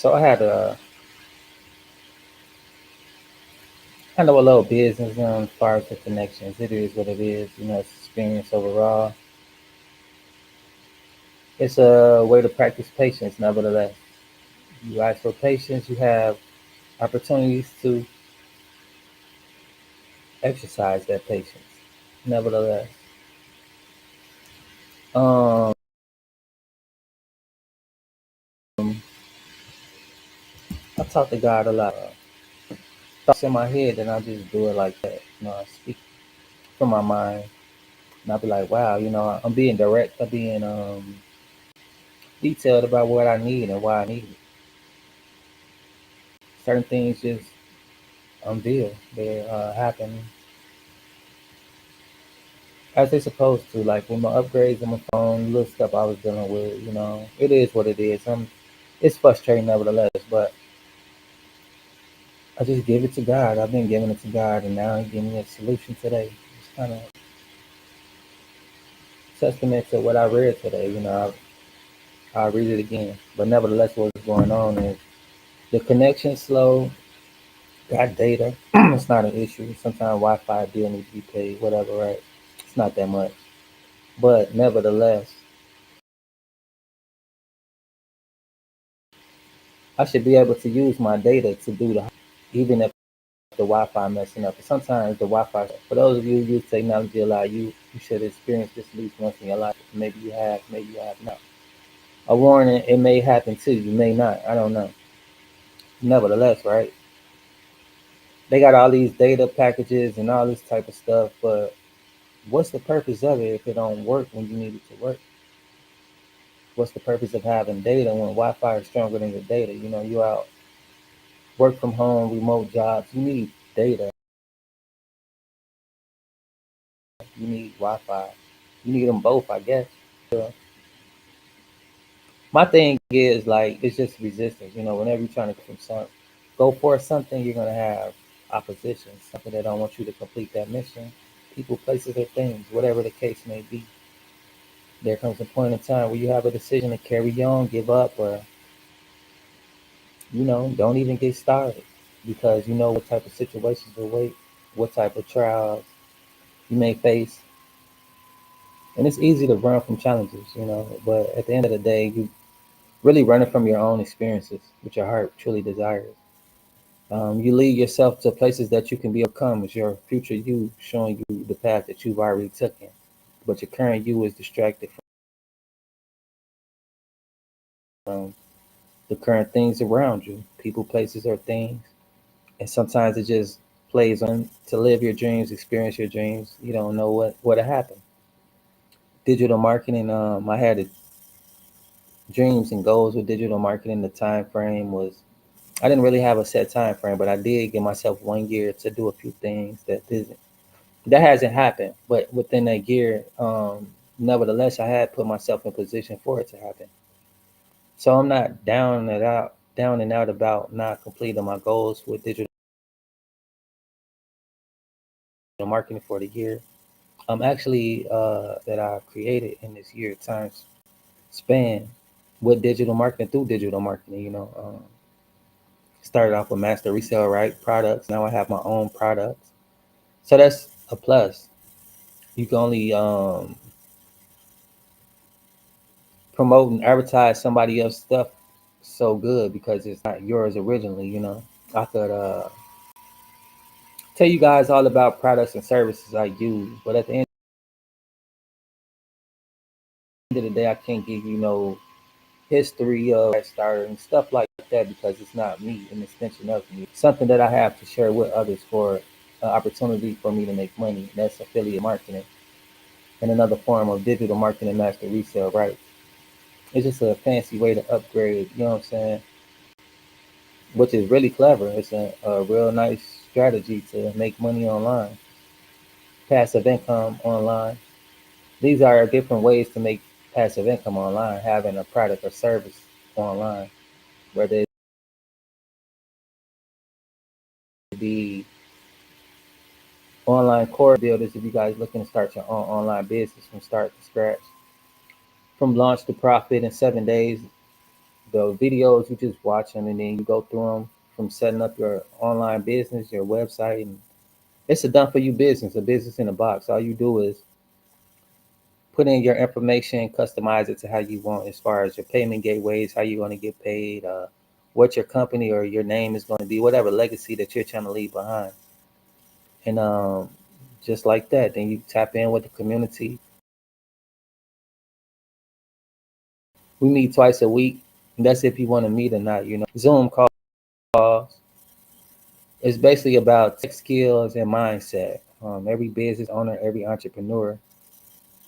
So I had a kind of a little business as far as the connections. It is what it is. It's experience overall. It's a way to practice patience, nevertheless. You ask for patience, you have opportunities to exercise that patience, nevertheless. Um, I talk to God a lot. Thoughts in my head, and I just do it like that. I speak from my mind, and I'll be like, wow, I'm being direct. I'm being detailed about what I need and why I need it. Certain things just unveil. They happen as they supposed to. Like with my upgrades on my phone, little stuff I was dealing with. It is what it is. It's frustrating nevertheless, but I just give it to God. I've been giving it to God, and now He's giving me a solution today. It's kind of testament to what I read today. I'll read it again. But nevertheless, what's going on is the connection slow. Got data. It's not an issue. Sometimes Wi-Fi bill needs to be paid. Whatever, right? It's not that much. But nevertheless, I should be able to use my data to do even if the Wi-Fi messing up. Sometimes the Wi-Fi. For those of you who use technology a lot, you should experience this at least once in your life. Maybe you have, maybe you have not. A warning: it may happen to you, may not. I don't know. Nevertheless, right? They got all these data packages and all this type of stuff, but what's the purpose of it if it don't work when you need it to work? What's the purpose of having data when Wi-Fi is stronger than your data? You out work from home, remote jobs. You need data. You need Wi-Fi. You need them both, I guess. So, my thing is like it's just resistance. Whenever you're trying to go for something, you're gonna have opposition. Something that don't want you to complete that mission. People, places, or things, whatever the case may be. There comes a point in time where you have a decision to carry on, give up, or don't even get started because you know what type of situations will wait, what type of trials you may face, and it's easy to run from challenges, but at the end of the day, you really running from your own experiences, which your heart truly desires. You lead yourself to places that you can be overcome. It's your future you showing you the path that you've already taken, but your current you is distracted from the current things around you, people, places, or things. And sometimes it just plays on to live your dreams, experience your dreams. You don't know what'll happen. Digital marketing. I had dreams and goals with digital marketing. The time frame was I didn't really have a set time frame, but I did give myself 1 year to do a few things that hasn't happened. But within that year, nevertheless, I had put myself in position for it to happen. So I'm not down and out about not completing my goals with digital marketing for the year. Actually that I created in this year times span with digital marketing through digital marketing. Started off with master resale right products. Now I have my own products, so that's a plus. You can only promote and advertise somebody else's stuff so good because it's not yours originally. I could tell you guys all about products and services I use, but at the end of the day, I can't give you no history of that starter and stuff like that because it's not me, an extension of me. Something that I have to share with others for an opportunity for me to make money. And that's affiliate marketing and another form of digital marketing master resale, right? It's just a fancy way to upgrade, you know what I'm saying? Which is really clever. It's a real nice strategy to make money online, passive income online. These are different ways to make passive income online, having a product or service online, whether it be online core builders if you guys looking to start your own online business from start to scratch, from launch to profit in 7 days, the videos, you just watch them and then you go through them from setting up your online business, your website, and it's a done for you business, a business in a box. All you do is put in your information, customize it to how you want, as far as your payment gateways, how you want to get paid, what your company or your name is going to be, whatever legacy that you're trying to leave behind. And just like that, then you tap in with the community. We meet twice a week. And that's if you want to meet or not. Zoom calls. It's basically about tech skills and mindset. Every business owner, every entrepreneur,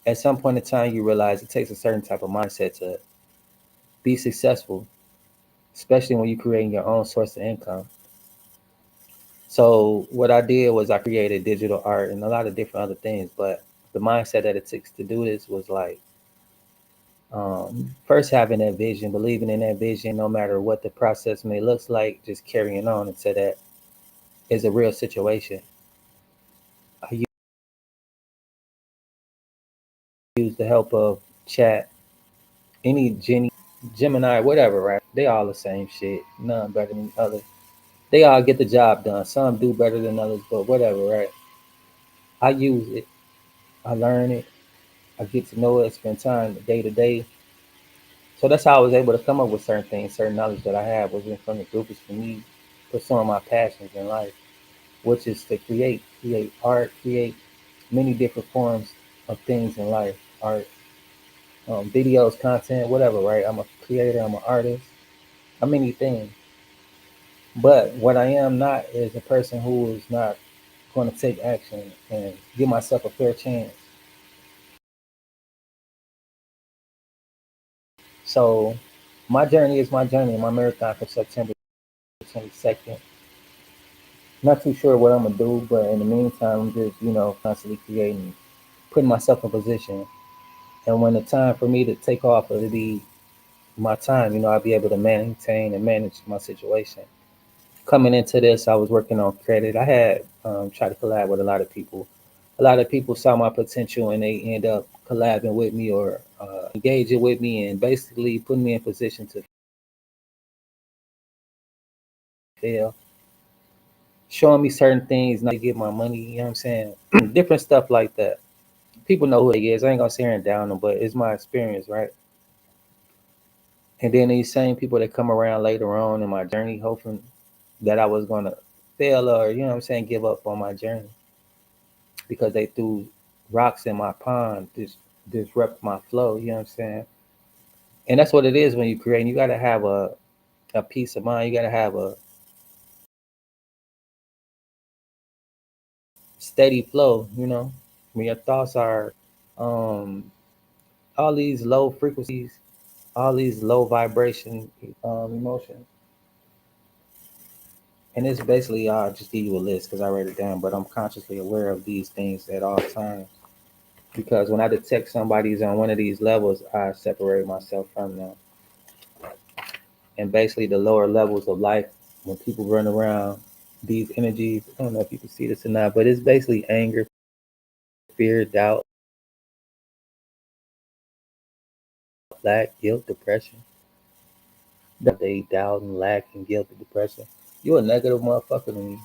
at some point in time, you realize it takes a certain type of mindset to be successful, especially when you're creating your own source of income. So what I did was I created digital art and a lot of different other things, but the mindset that it takes to do this was like, first having that vision, believing in that vision, no matter what the process may looks like, just carrying on until that is a real situation. I use the help of chat, any Gemini, whatever, right? They all the same shit. None better than the other. They all get the job done. Some do better than others, but whatever, right? I use it. I learn it. I get to know it, spend time day to day. So that's how I was able to come up with certain things, certain knowledge that I have was in from the group is for me pursuing my passions in life, which is to create art, create many different forms of things in life, art, videos, content, whatever, right? I'm a creator, I'm an artist, I'm many things. But what I am not is a person who is not going to take action and give myself a fair chance. So my journey is my journey. My marathon for September 22nd. Not too sure what I'm gonna do, but in the meantime, I'm just constantly creating, putting myself in position. And when the time for me to take off, it'll be my time. I'll be able to maintain and manage my situation. Coming into this, I was working on credit. I had tried to collab with a lot of people. A lot of people saw my potential and they end up collabing with me or engaging with me and basically putting me in position to fail, showing me certain things not to get my money. You know what I'm saying? Different stuff like that. People know who they is. I ain't gonna sit here and down them, but it's my experience, right? And then these same people that come around later on in my journey, hoping that I was gonna fail or give up on my journey because they threw rocks in my pond, disrupt my flow. You know what I'm saying? And that's what it is when you create. You gotta have a peace of mind. You gotta have a steady flow. When your thoughts are um, all these low frequencies, all these low vibration emotions. And it's basically just give you a list because I wrote it down, but I'm consciously aware of these things at all times. Because when I detect somebody's on one of these levels, I separate myself from them. And basically the lower levels of life, when people run around these energies, I don't know if you can see this or not, but it's basically anger, fear, doubt, lack, guilt, depression. That they doubt and lack and guilt and depression. You're a negative motherfucker to me.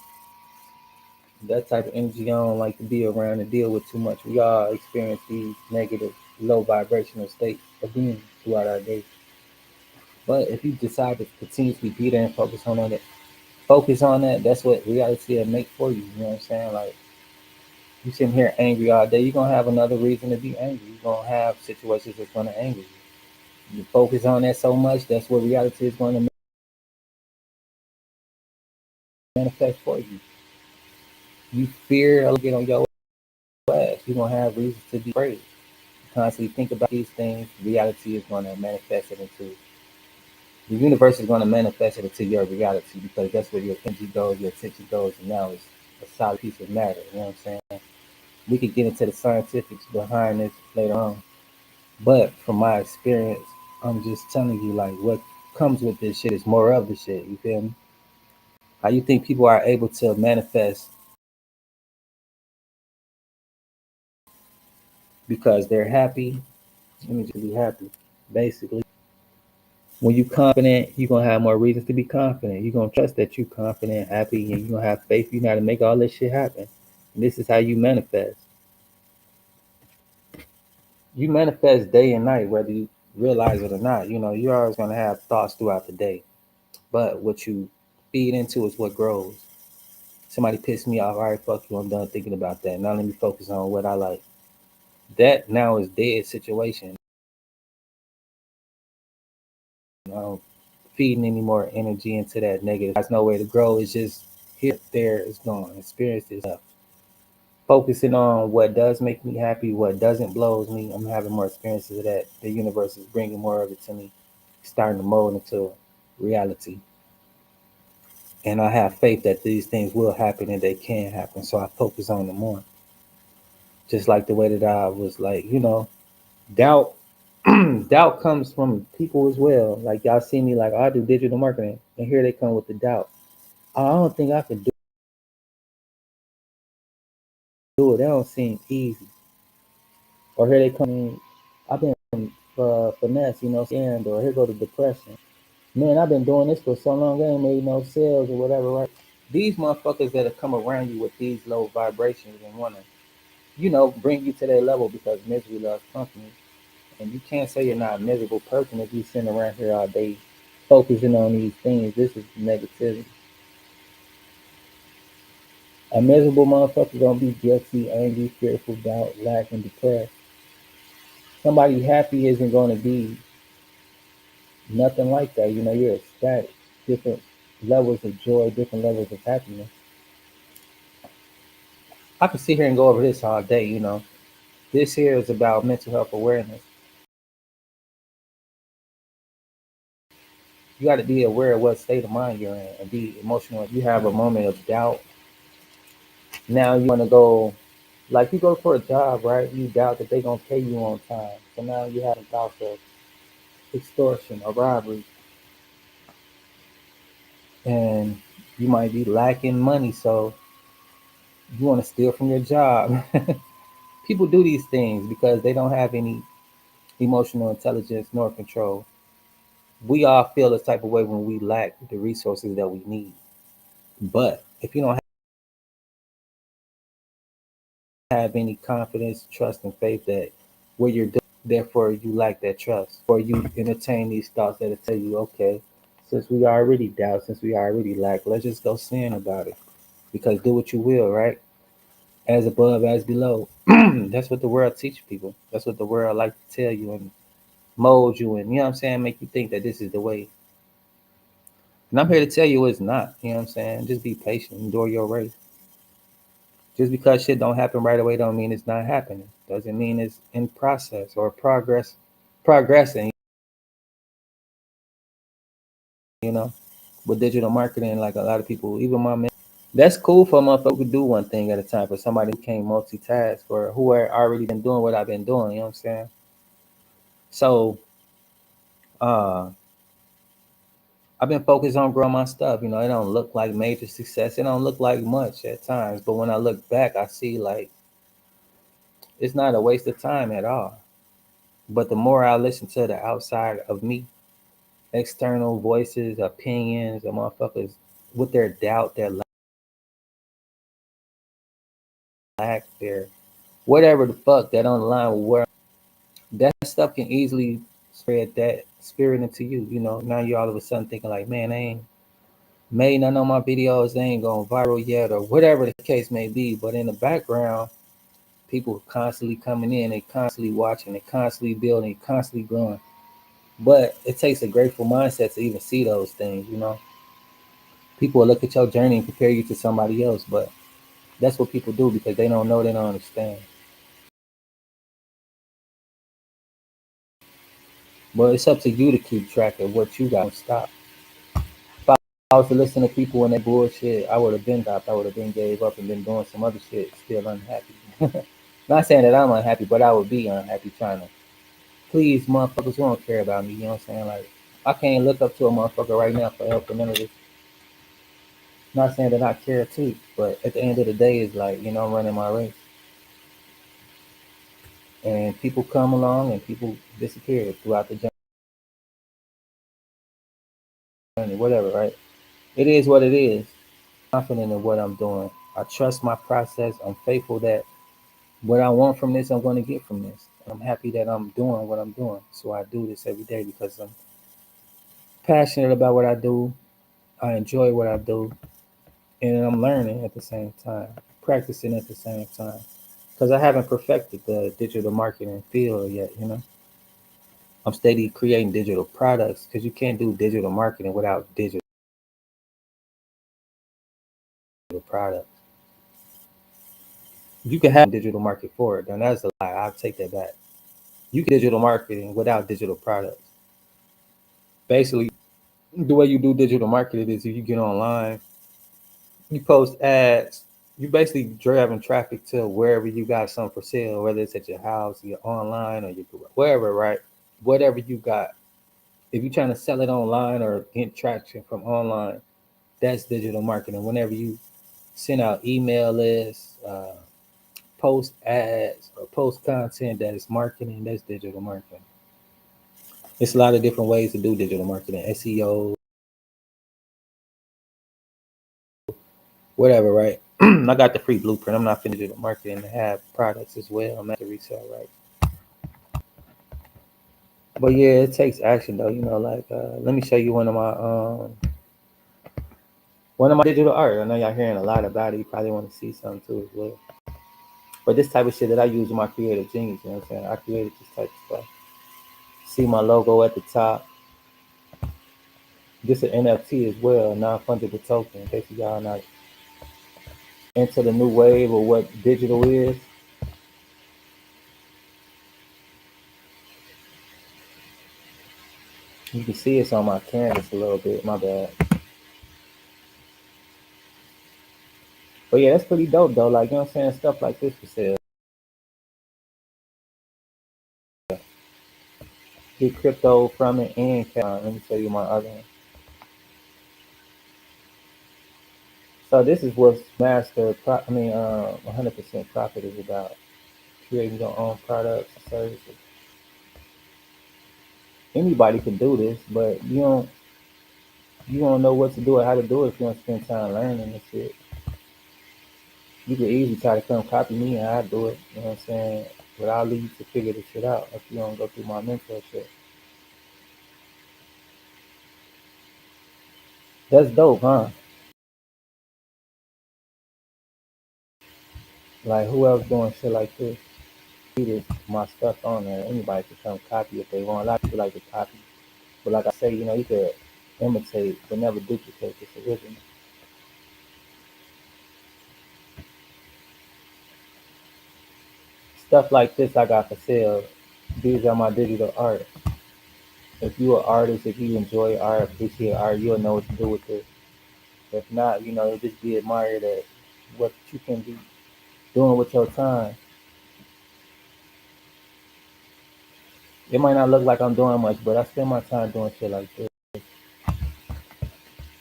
That type of energy I don't like to be around and deal with too much. We all experience these negative, low vibrational states of being throughout our day. But if you decide to continuously be there and focus on that, that's what reality will make for you. You know what I'm saying? Like you sitting here angry all day, you're gonna have another reason to be angry. You're gonna have situations that's gonna anger you. You focus on that so much, that's what reality is going to manifest for you. You fear it'll get on your ass. You're gonna have reasons to be afraid. Constantly think about these things, reality is going to manifest it into the universe is going to manifest it into your reality because that's where your energy goes, your attention goes, and now it's a solid piece of matter. You know what I'm saying? We could get into the scientifics behind this later on, but from my experience, I'm just telling you like what comes with this shit is more of the shit. You feel me? How you think people are able to manifest because they're happy? Let me just be happy, basically. When you confident, you're gonna have more reasons to be confident. You're gonna trust that you're confident, happy, and you're gonna have faith. You know how to make all this shit happen. And this is how you manifest. You manifest day and night, whether you realize it or not. You know, you're always gonna have thoughts throughout the day. But what you feed into is what grows. Somebody pissed me off. All right, fuck you. I'm done thinking about that. Now let me focus on what I like. That now is dead situation. I don't feeding any more energy into that negative. There's no way to grow. It's just here, there, it's gone. Experience is up. Focusing on what does make me happy, what doesn't blows me. I'm having more experiences of that. The universe is bringing more of it to me, starting to mold into reality. And I have faith that these things will happen and they can happen. So I focus on them more. Just like the way that I was like, doubt doubt comes from people as well. Like y'all see me like, oh, I do digital marketing, and here they come with the doubt. Oh, I don't think I could do it. That don't seem easy. Or here they come in, I've been finesse, and or here go the depression. Man, I've been doing this for so long, I ain't made no sales or whatever, right? These motherfuckers that have come around you with these low vibrations and wanna, bring you to their level because misery loves company. And you can't say you're not a miserable person if you sitting around here all day focusing on these things. This is negativity. A miserable motherfucker gonna be guilty, angry, fearful, doubt, lack, and depressed. Somebody happy isn't gonna be nothing like that. You're ecstatic. Different levels of joy, different levels of happiness. I could sit here and go over this all day. This here is about mental health awareness. You got to be aware of what state of mind you're in and be emotional. If you have a moment of doubt, now you want to go, like you go for a job, right? You doubt that they're going to pay you on time. So now you have thoughts of extortion or robbery, and you might be lacking money. So you want to steal from your job. People do these things because they don't have any emotional intelligence nor control. We all feel this type of way when we lack the resources that we need. But if you don't have any confidence, trust, and faith that what you're doing, therefore you lack that trust, or you entertain these thoughts that tell you, okay, since we already doubt, since we already lack, let's just go sin about it. Because do what you will, right? As above, as below. That's what the world teaches people. That's what the world like to tell you and mold you and, make you think that this is the way. And I'm here to tell you it's not. Just be patient, endure your race. Just because shit don't happen right away don't mean it's not happening. Doesn't mean it's in process or progressing, you know. With digital marketing, like a lot of people, even my man, that's cool for a motherfucker who do one thing at a time. For somebody who can't multitask or who are already been doing what I've been doing, you know what I'm saying? So uh I've been focused on growing my stuff. It don't look like major success. It don't look like much at times. But when I look back, I see like it's not a waste of time at all. But the more I listen to the outside of me, external voices, opinions, of motherfuckers with their doubt, their lack, their whatever the fuck that don't align with where that stuff can easily spread that spirit into you. Now you all of a sudden thinking like, man, they ain't made none of my videos, they ain't going viral yet, or whatever the case may be. But in the background, people are constantly coming in, they constantly watching, they constantly building, constantly growing. But it takes a grateful mindset to even see those things. People will look at your journey and compare you to somebody else, but that's what people do because they don't know, they don't understand. But it's up to you to keep track of what you got to stop. If I was to listen to people and they bullshit, I would have been stopped. I would have been gave up and been doing some other shit, still unhappy. Not saying that I'm unhappy, but I would be unhappy trying to please motherfuckers who don't care about me. You know what I'm saying? Like, I can't look up to a motherfucker right now for help or none of this. Not saying that I care too, but at the end of the day, it's like, I'm running my race. And people come along and people disappear throughout the journey. whatever, right? It is what it is. Confident in what I'm doing. I trust my process. I'm faithful that what I want from this, I'm going to get from this. I'm happy that I'm doing what I'm doing. So I do this every day because I'm passionate about what I do. I enjoy what I do. And I'm learning at the same time, practicing at the same time. Because I haven't perfected the digital marketing field yet. I'm steady creating digital products because you can't do digital marketing without digital products. You can have digital market for it, and that's a lie. I'll take that back. You can digital marketing without digital products. Basically, the way you do digital marketing is if you get online, you post ads, you basically driving traffic to wherever you got something for sale, whether it's at your house, your online, or your wherever, right? Whatever you got. If you're trying to sell it online or get traction from online, that's digital marketing. Whenever you send out email lists, post ads, or post content that is marketing, that's digital marketing. It's a lot of different ways to do digital marketing, SEO, whatever, right? I got the free blueprint. I'm not finished digital marketing to have products as well. I'm at the resale, right? But yeah, it takes action though. Like let me show you one of my digital art. I know y'all hearing a lot about it. You probably want to see something too as well. But this type of shit that I use in my creative genius, you know what I'm saying? I created this type of stuff. See my logo at the top. This is an NFT as well, non-fungible token. In case y'all not into the new wave of what digital is. You can see it's on my canvas a little bit. My bad. But yeah, that's pretty dope though. Like, you know what I'm saying? Stuff like this for sale. Get crypto from it and cash. Let me show you my other one. So this is what master, 100% profit is about. Creating your own products and services. Anybody can do this, but you don't know what to do or how to do it if you don't spend time learning this shit. You could easily try to come copy me and I do it, you know what I'm saying? But I'll leave you to figure this shit out if you don't go through my mentorship. That's dope, huh? Like who else doing shit like this? See this my stuff on there. Anybody can come copy if they want. A lot of people like to copy. But like I say, you could imitate but never duplicate this original. Stuff like this I got for sale. These are my digital art. If you're an artist, if you enjoy art, appreciate art, you'll know what to do with it. If not, just be admired at what you can be doing with your time. It might not look like I'm doing much, but I spend my time doing shit like this. I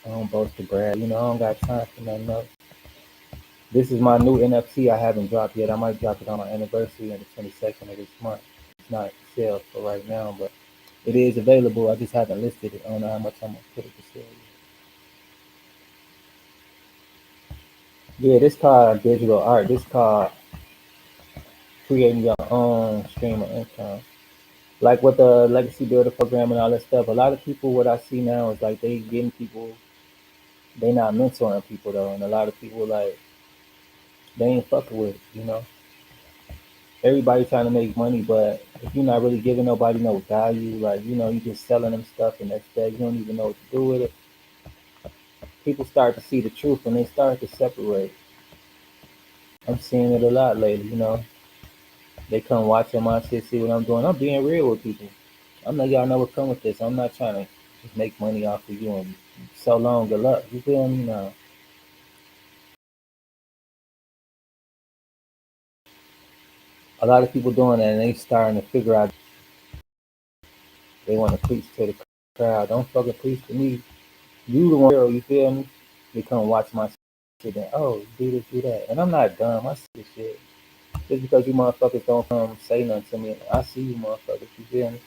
don't boast to brag, I don't got time for nothing else. This is my new NFT I haven't dropped yet. I might drop it on my anniversary on the 22nd of this month. It's not sale for right now, but it is available. I just haven't listed it. I don't know how much I'm gonna put it for sale. Yeah, this called digital art. This called creating your own stream of income. Like with the legacy builder program and all that stuff. A lot of people, what I see now is like they getting people, they not mentoring people though, and a lot of people like they ain't fucking with it. Everybody trying to make money, but if you're not really giving nobody no value, like you just selling them stuff, and that's that. You don't even know what to do with it. People start to see the truth, and they start to separate. I'm seeing it a lot lately. They come watching my shit, see what I'm doing. I'm being real with people. I'm like, y'all know what come with this. I'm not trying to just make money off of you and so long, good luck. You feel me? No. A lot of people doing that, and they starting to figure out they want to preach to the crowd. Don't fucking preach to me. You the one, girl, you feel me? They come watch my shit and, oh, do this, do that. And I'm not dumb. I see this shit. Just because you motherfuckers don't come say nothing to me, I see you motherfuckers, you feel me?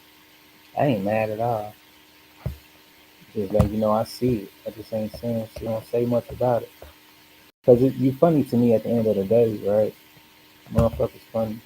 I ain't mad at all. It's like, I see it. I just ain't saying shit. Don't say much about it. Because you funny to me at the end of the day, right? Motherfuckers funny.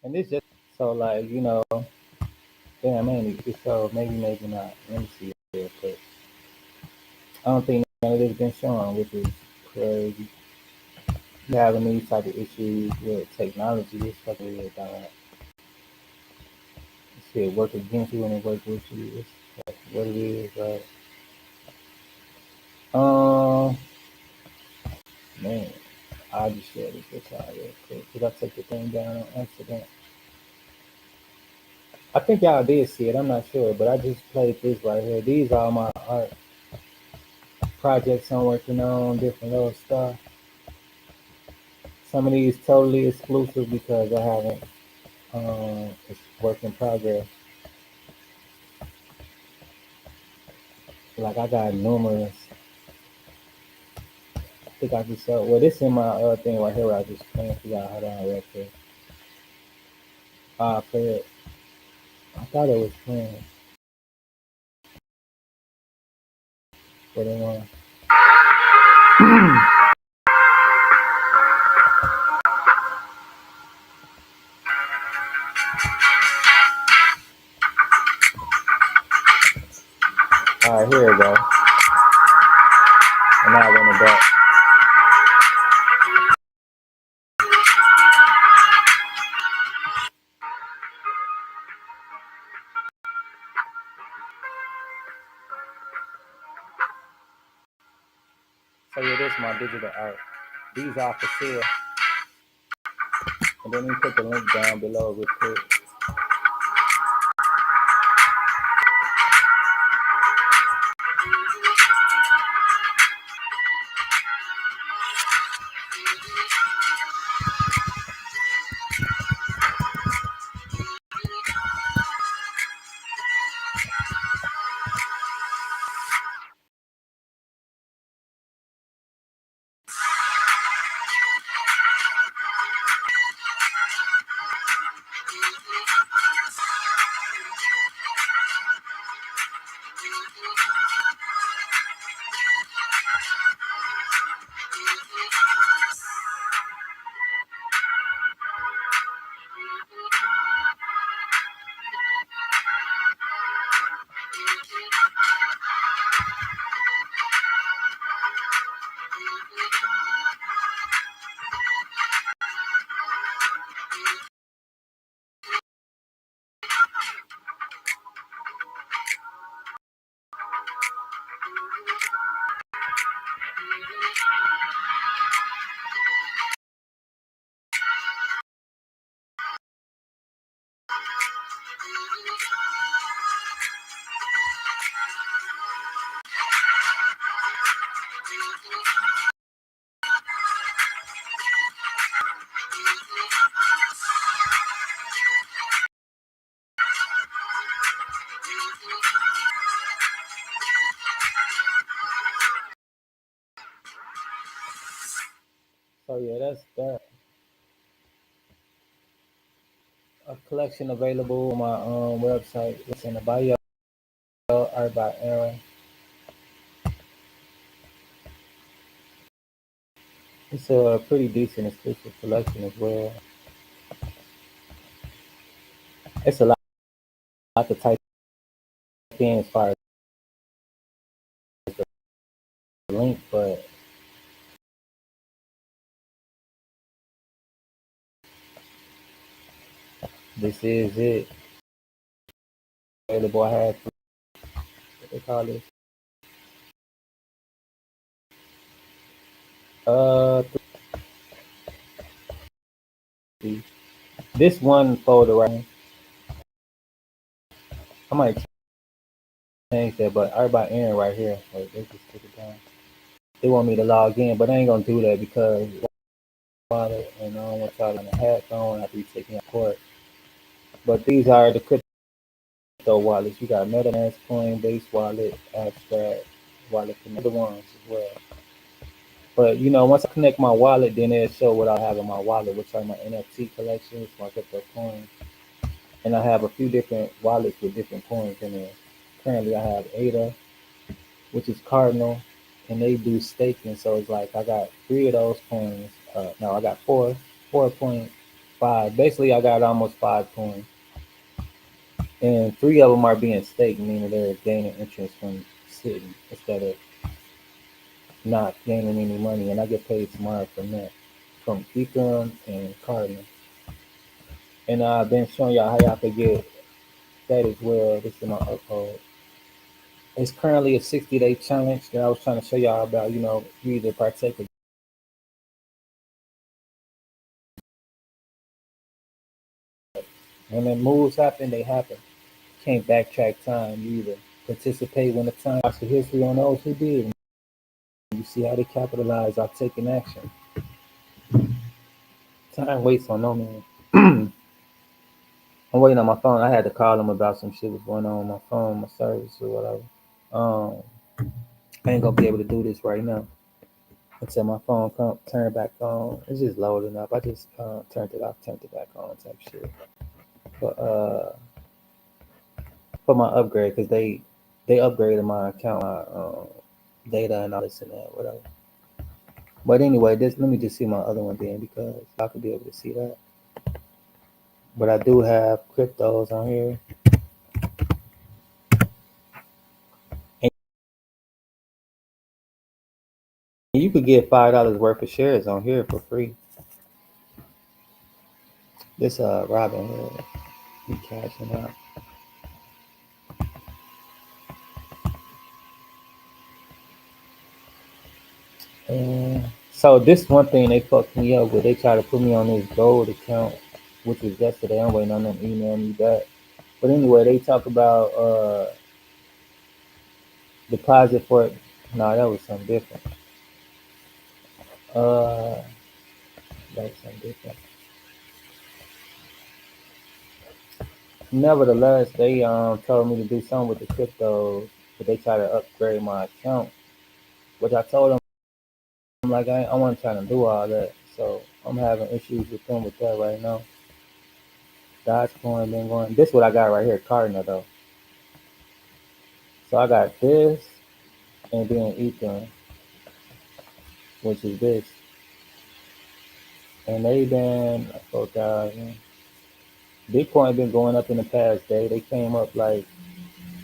And it's just so like, damn, man, it's so maybe not. Let me see real quick. I don't think none of this been shown, which is crazy. You having these type of issues with technology, it's fucking weird, dog. Shit work against you and it work with you. It's like what it is, right? Um, man, I'll just share this with y'all real quick. Did I take the thing down on accident? I think y'all did see it. I'm not sure, but I just played this right here. These are my art projects I'm working on, different little stuff. Some of these totally exclusive because I haven't. It's work in progress. Like I got numerous. I think I just saw. Well, this in my thing right here. I just playing for y'all. Hold on, real quick. I play it. I thought it was playing, but it won't. All right, here we go. And now I run it back. So yeah, this is my digital art. These are for sale. And then you put the link down below real quick. So yeah, that's that. A collection available on my website. It's in the bio. Art by Aaron. It's a pretty decent exclusive collection as well. It's a lot to type in as far as the link, but this is it. available. I had what they call this. Uh, this one folder right here, I might change that, but everybody in right here. Wait, they just took it down. They want me to log in, but I ain't gonna do that because wallet and I don't want y'all to hack. I don't want to be taking a court. But these are the crypto wallets. You got MetaMask, Coinbase wallet, Abstract wallet, and other ones as well. But once I connect my wallet, then it'll show what I have in my wallet, which are my NFT collections, my crypto coins, and I have a few different wallets with different coins in there. Currently, I have ADA, which is Cardinal, and they do staking. So it's like I got three of those coins. No, I got 4.5. Basically, I got almost 5 coins, and three of them are being staked, meaning they're gaining interest from sitting instead of not gaining any money. And I get paid tomorrow from that, from Ethereum and Cardinal. And I've been showing y'all how y'all could get that as well. This is my upload. It's currently a 60-day challenge that I was trying to show y'all about. You either partake or when the moves happen, they happen. Can't backtrack time. You either participate when the time. Watch the history on those who did. You see how they capitalize on taking action. Time waits on no man. I'm waiting on my phone. I had to call them about some shit was going on my phone, my service or whatever. Um, I ain't gonna be able to do this right now until my phone come turn back on. It's just loading up. I just turned it off, turned it back on, type shit. But for my upgrade, because they upgraded my account, my data and all this and that, whatever. But anyway, this let me just see my other one then because I could be able to see that. But I do have cryptos on here. And you could get $5 worth of shares on here for free. This Robinhood, you cashing out. And so this one thing they fucked me up with. They tried to put me on this gold account, which was yesterday. I'm waiting on them to email me back. But anyway, they talk about deposit for it. No, that was something different. Uh, that was something different. Nevertheless, they told me to do something with the crypto, but they tried to upgrade my account, which I told them like I wasn't trying to do all that. So I'm having issues with them with that right now. Dogecoin been going. This is what I got right here, Cardinal though. So I got this and then Ether, which is this, and they been 4,000. Bitcoin been going up in the past day. They came up like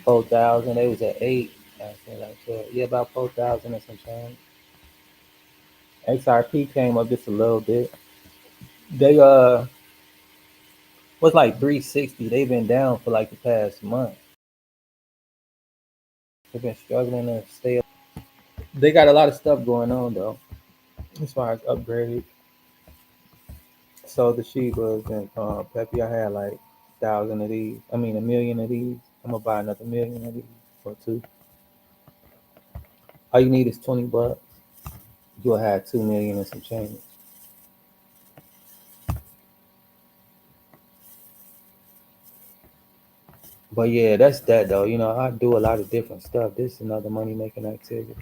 4,000. They was at 8. I said like 12. Yeah, about 4,000 and some change. XRP came up just a little bit. They was like 360. They've been down for like the past month. They've been struggling to stay up. They got a lot of stuff going on though, as far as upgrade. So the Shebas and Peppy, I had like 1,000 of these. I mean 1,000,000 of these. I'm gonna buy another 1,000,000 of these or two. All you need is $20. You'll have 2,000,000 and some change. But yeah, that's that though. I do a lot of different stuff. This is another money making activity.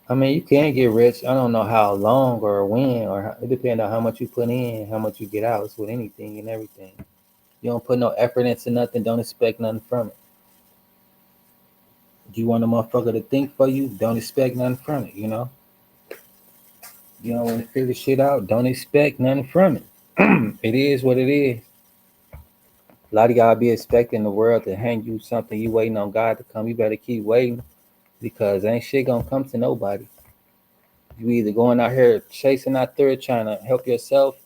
I mean, you can get rich. I don't know how long or when, or it depends on how much you put in, how much you get out. It's with anything and everything. You don't put no effort into nothing, don't expect nothing from it. You want a motherfucker to think for you, don't expect nothing from it, you know? You don't want to figure shit out, don't expect nothing from it. It is what it is. A lot of y'all be expecting the world to hand you something, you waiting on God to come. You better keep waiting because ain't shit gonna come to nobody. You either going out here chasing out there trying to help yourself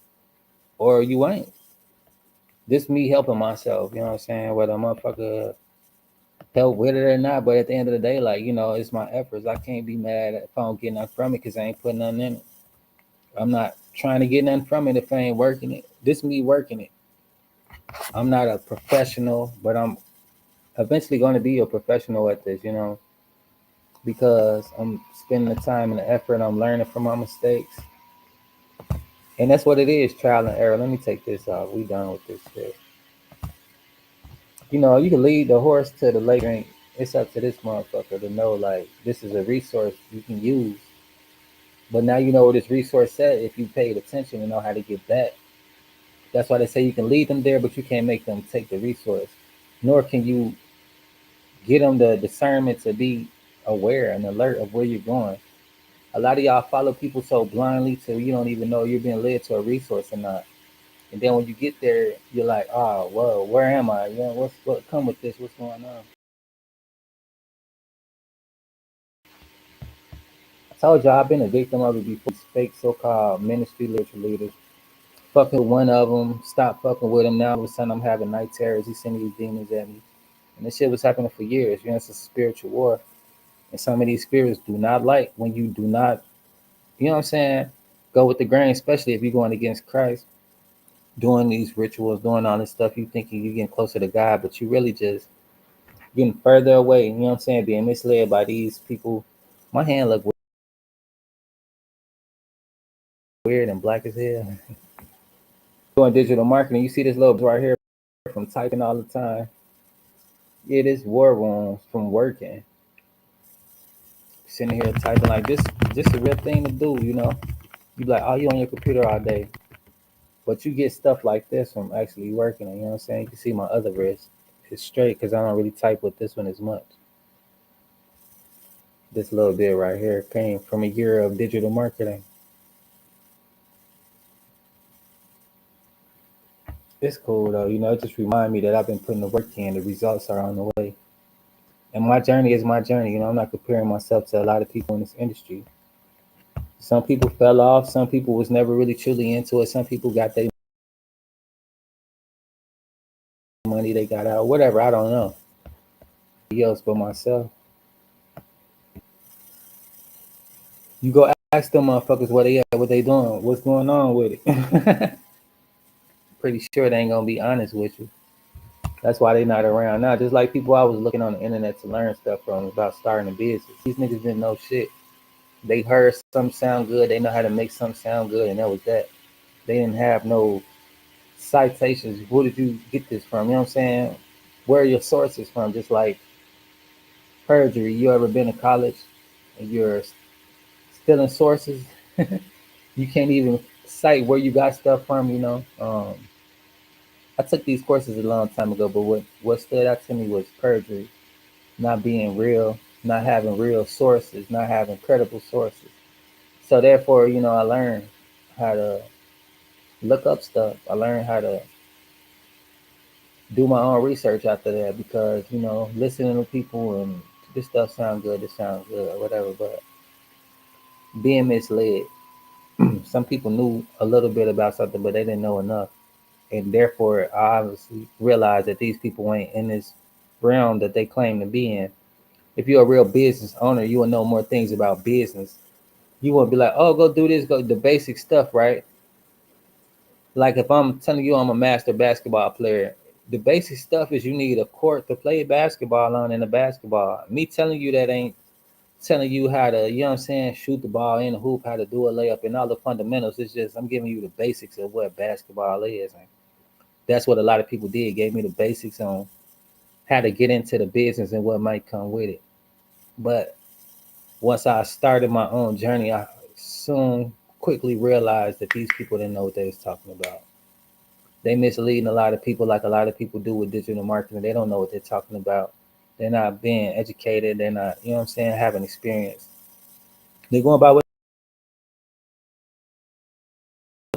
or you ain't. This me helping myself, you know what I'm saying? Whether a motherfucker help with it or not, but at the end of the day, like, it's my efforts. I can't be mad if I don't get nothing from it because I ain't putting nothing in it. I'm not trying to get nothing from it if I ain't working it. This me working it. I'm not a professional, but I'm eventually going to be a professional at this, because I'm spending the time and the effort. I'm learning from my mistakes. And that's what it is, trial and error. Let me take this off. We done with this shit. You can lead the horse to the lake drink. It's up to this motherfucker to know, like, this is a resource you can use. But now you know where this resource at if you paid attention and know how to get back. That's why they say you can lead them there, but you can't make them take the resource. Nor can you get them the discernment to be aware and alert of where you're going. A lot of y'all follow people so blindly till you don't even know you're being led to a resource or not. And then when you get there, you're like, oh, whoa, where am I? What come with this? What's going on? I told y'all I've been a victim of it before. These fake so-called ministry literature leaders. Fucking with one of them, stop fucking with him. Now all of a sudden I'm having night terrors. He's sending these demons at me. And this shit was happening for years. It's a spiritual war. And some of these spirits do not like when you do not, you know what I'm saying, go with the grain, especially if you're going against Christ, doing these rituals, doing all this stuff. You thinking you're getting closer to God, but you really just getting further away. You know what I'm saying? Being misled by these people. My hand look weird and black as hell. Doing digital marketing, you see this little right here from typing all the time. Yeah, this war room from working. Sitting here typing like this, just a real thing to do. You be like, oh, you on your computer all day, but you get stuff like this from actually working. You know what I'm saying? You can see my other wrist is straight because I don't really type with this one as much. This little bit right here came from a year of digital marketing. It's cool though. It just remind me that I've been putting the work in. The results are on the way. And my journey is my journey. I'm not comparing myself to a lot of people in this industry. Some people fell off. Some people was never really truly into it. Some people got their money they got out. Whatever. I don't know. Else but myself. You go ask them motherfuckers where they at, what they doing, what's going on with it. Pretty sure they ain't gonna be honest with you. That's why they not around now. Just like people I was looking on the internet to learn stuff from about starting a business. These niggas didn't know shit. They heard something sound good. They know how to make something sound good, and that was that. They didn't have no citations. Where did you get this from? You know what I'm saying? Where are your sources from? Just like perjury. You ever been to college and you're stealing sources? You can't even cite where you got stuff from. I took these courses a long time ago, but what stood out to me was perjury, not being real, not having real sources, not having credible sources. So therefore, I learned how to look up stuff. I learned how to do my own research after that because, listening to people and this stuff sounds good, this sounds good, or whatever, but being misled. Some people knew a little bit about something, but they didn't know enough. And therefore, I obviously realized that these people ain't in this realm that they claim to be in. If you're a real business owner, you will know more things about business. You won't be like, oh, go do this, go the basic stuff, right? Like if I'm telling you I'm a master basketball player, the basic stuff is you need a court to play basketball on and a basketball. Me telling you that ain't telling you how to, you know what I'm saying, shoot the ball in the hoop, how to do a layup and all the fundamentals. It's just I'm giving you the basics of what basketball is. And that's what a lot of people did, gave me the basics on how to get into the business and what might come with it. But once I started my own journey, I soon quickly realized that these people didn't know what they was talking about. They misleading a lot of people like a lot of people do with digital marketing. They don't know what they're talking about. They're not being educated. They're not, you know what I'm saying, having experience. They're going by what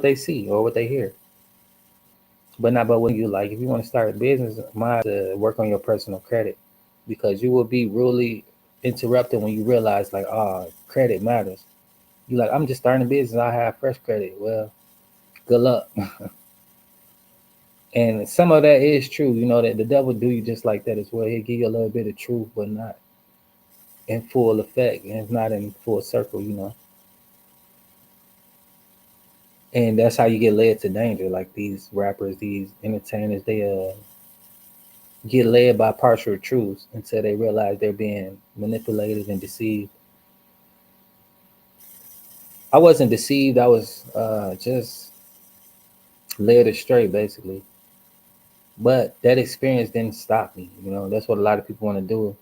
they see or what they hear, but not by what you like. If you want to start a business, mind to work on your personal credit because you will be really interrupted when you realize like, oh, credit matters. You like, I'm just starting a business. I have fresh credit. Well, good luck. And some of that is true, that the devil do you just like that as well. He'll give you a little bit of truth, but not in full effect, and it's not in full circle. And that's how you get led to danger. Like these rappers, these entertainers, they get led by partial truths until they realize they're being manipulated and deceived. I wasn't deceived. I was just led astray, basically. But that experience didn't stop me. That's what a lot of people want to do.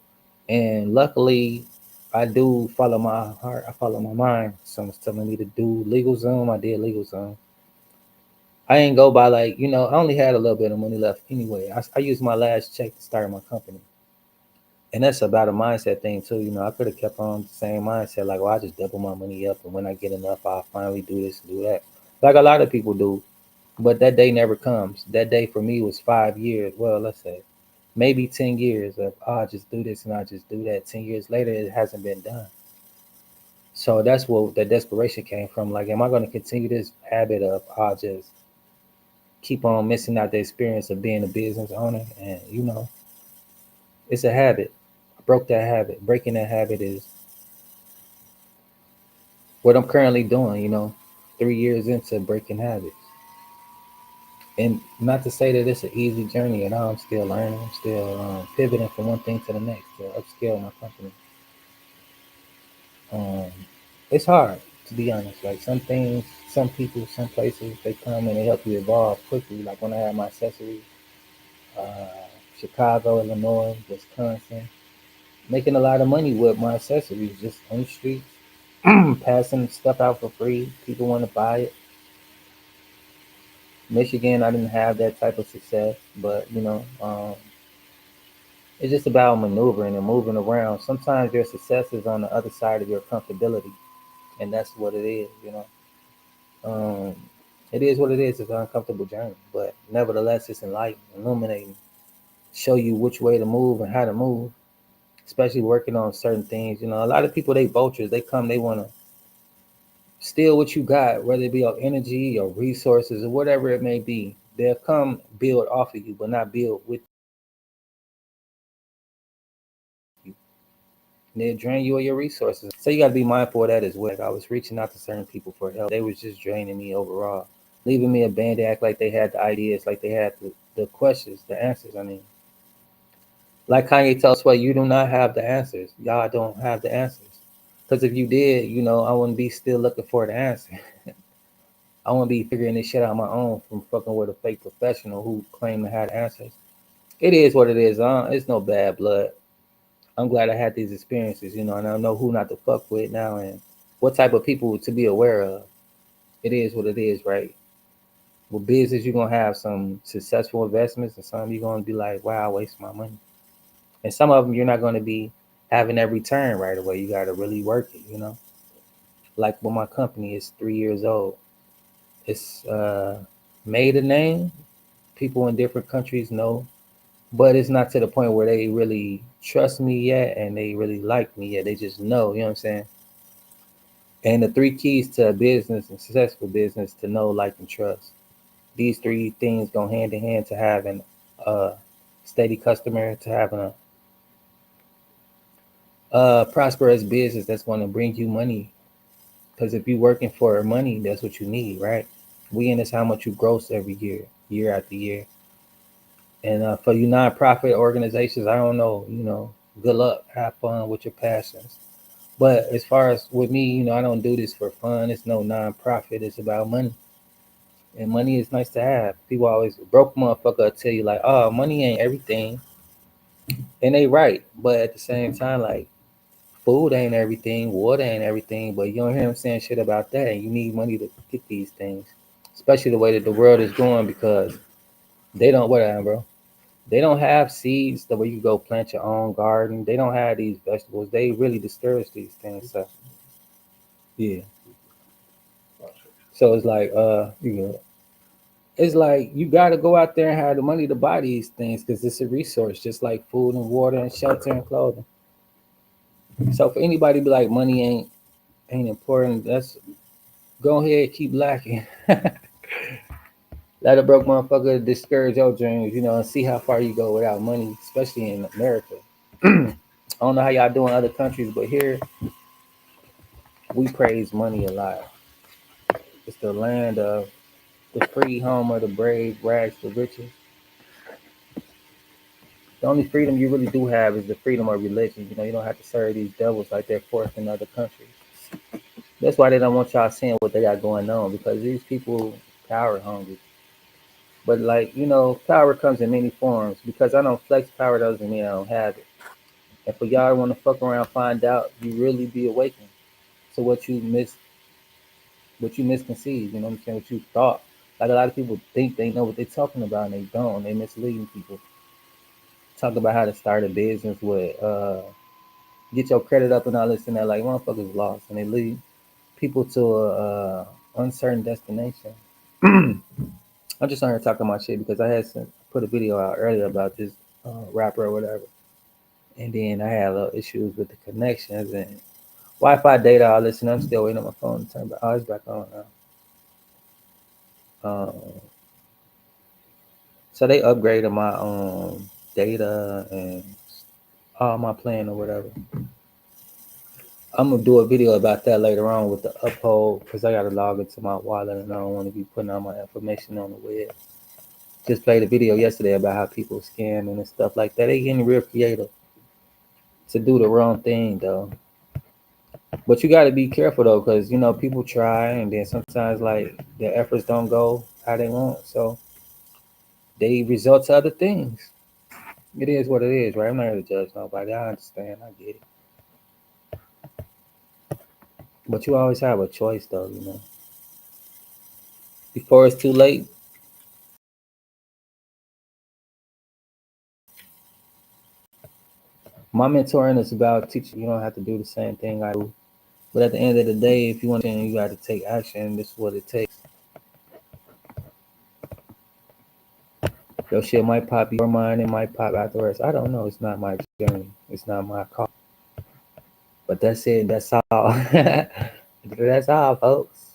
And luckily, I do follow my heart. I follow my mind. Someone's telling me to do LegalZoom. I did LegalZoom. I ain't go by I only had a little bit of money left anyway. I used my last check to start my company. And that's about a mindset thing too. I could have kept on the same mindset, like, well, I just double my money up, and when I get enough, I'll finally do this and do that, like a lot of people do. But that day never comes. That day for me was 5 years. Well, let's say maybe 10 years of I'll just do this and I'll just do that. 10 years later, it hasn't been done. So that's what that desperation came from. Like, am I going to continue this habit of I'll just keep on missing out the experience of being a business owner? And it's a habit. I broke that habit. Breaking that habit is what I'm currently doing, 3 years into breaking habits. And not to say that it's an easy journey at all. I'm still learning. I'm still pivoting from one thing to the next to upscale my company. Um, it's hard, to be honest. Like some things, some people, some places, they come and they help you evolve quickly. Like when I had my accessories, uh, Chicago, Illinois, Wisconsin, making a lot of money with my accessories just on the streets, passing stuff out for free. People want to buy it. Michigan, I didn't have that type of success, but it's just about maneuvering and moving around. Sometimes your success is on the other side of your comfortability, and that's what it is. Um, it is what it is. It's an uncomfortable journey, but nevertheless, it's enlightening, illuminating, show you which way to move and how to move. Especially working on certain things. A lot of people, they vultures. They come, they want to steal what you got, whether it be your energy or resources or whatever it may be. They'll come build off of you, but not build with you. And they'll drain you of your resources. So you got to be mindful of that as well. Like I was reaching out to certain people for help. They was just draining me overall, leaving me abandoned, act like they had the ideas, like they had the questions, the answers. I mean, like Kanye tells Sway, you do not have the answers. Y'all don't have the answers. Because if you did, I wouldn't be still looking for the answer. I wouldn't be figuring this shit out on my own from fucking with a fake professional who claim to have the answers. It is what it is. It's no bad blood. I'm glad I had these experiences, and I know who not to fuck with now and what type of people to be aware of. It is what it is, right? With business, you're gonna have some successful investments, and some you're gonna be like, "Wow, I waste my money." And some of them you're not gonna be having that return right away. You gotta really work it. Like with my company, it's 3 years old. It's made a name. People in different countries know, but it's not to the point where they really trust me yet and they really like me yet. They just know, you know what I'm saying? And the three keys to a business and successful business to know, like, and trust. These three things go hand in hand to having a steady customer, to having a prosperous business that's going to bring you money. Because if you're working for money, that's what you need, right? We in this how much you gross every year, year after year. And for you nonprofit organizations, I don't know, good luck, have fun with your passions. But as far as with me, I don't do this for fun. It's no nonprofit. It's about money, and money is nice to have. People always broke motherfucker tell you like, oh, money ain't everything, and they right. But at the same time, like food ain't everything, water ain't everything. But you don't hear them saying shit about that. And you need money to get these things, especially the way that the world is going because they don't. Whatever, bro. They don't have seeds the way you go plant your own garden. They don't have these vegetables. They really discourage these things. So yeah. So it's like it's like you gotta go out there and have the money to buy these things because it's a resource, just like food and water and shelter and clothing. So for anybody to be like money ain't important, that's go ahead keep lacking. Let a broke motherfucker discourage your dreams, and see how far you go without money, especially in America. I don't know how y'all do in other countries, but here we praise money a lot. It's the land of the free, home of the brave, rags to riches. The only freedom you really do have is the freedom of religion. You don't have to serve these devils like they're forced in other countries. That's why they don't want y'all seeing what they got going on, because these people power hungry. But like, power comes in many forms. Because I don't flex power doesn't mean I don't have it. And for y'all want to fuck around, find out, you really be awakened to what you misconceived. You know what I'm saying? What you thought. Like a lot of people think they know what they're talking about, and they don't. They misleading people. Talk about how to start a business with get your credit up and all this and that. Like motherfuckers lost, and they lead people to a uncertain destination. I'm just on here talking my shit because I had put a video out earlier about this rapper or whatever, and then I had issues with the connections and Wi-Fi data. All this, and I'm still waiting on my phone to turn back. Oh, it's back on now. So they upgraded my data and all my plan or whatever. I'm gonna do a video about that later on with the uphold because I gotta log into my wallet and I don't want to be putting all my information on the web. Just played a video yesterday about how people scamming and stuff like that. They getting real creative to do the wrong thing though. But you got to be careful though, because people try and then sometimes like their efforts don't go how they want, so they result to other things. It is what it is, right? I'm not here to judge nobody. I understand. I get it. But you always have a choice though. Before it's too late. My mentoring is about teaching you don't have to do the same thing I do. But at the end of the day, if you want to, you got to take action. This is what it takes. Your shit might pop your mind, it might pop afterwards. I don't know. It's not my journey. It's not my call. But that's it. That's all. That's all, folks.